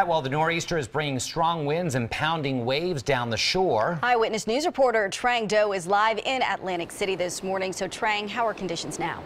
Well, the nor'easter is bringing strong winds and pounding waves down the shore. Eyewitness News reporter Trang Do is live in Atlantic City this morning. So, Trang, how are conditions now?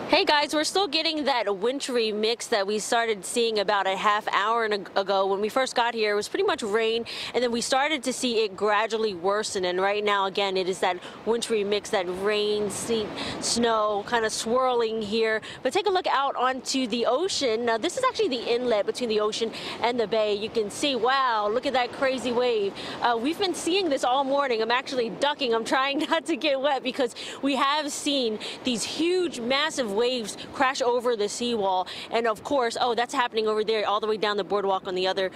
Hey guys, we're still getting that wintry mix that we started seeing about a half hour ago. When we first got here, it was pretty much rain, and then we started to see it gradually worsen. And right now, again, it is that wintry mix, that rain, snow kind of swirling here. But take a look out onto the ocean. Now, this is actually the inlet between the ocean and the bay. You can see, wow, look at that crazy wave. We've been seeing this all morning. I'm actually ducking. I'm trying not to get wet because we have seen these huge, massive waves crash over the seawall, and of course, that's happening over there all the way down the boardwalk on the other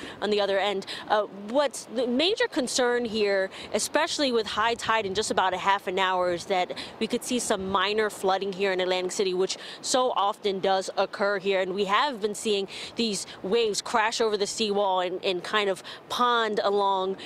end. What's the major concern here, especially with high tide in just about a half an hour, is that we could see some minor flooding here in Atlantic City, which so often does occur here. And we have been seeing these waves crash over the seawall and kind of pond along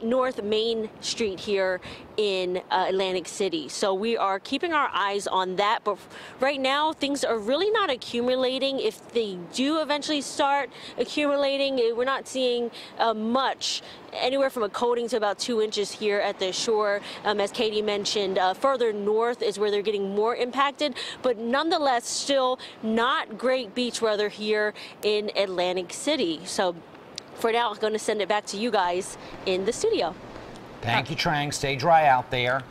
North Main Street here in Atlantic City. So we are keeping our eyes on that. But right now, things are really not accumulating. If they do eventually start accumulating, we're not seeing much, anywhere from a coating to about 2 inches here at the shore. As Katie mentioned, further north is where they're getting more impacted, but nonetheless, still not great beach weather here in Atlantic City. So for now, I'm going to send it back to you guys in the studio. Thank you, Trang. Stay dry out there.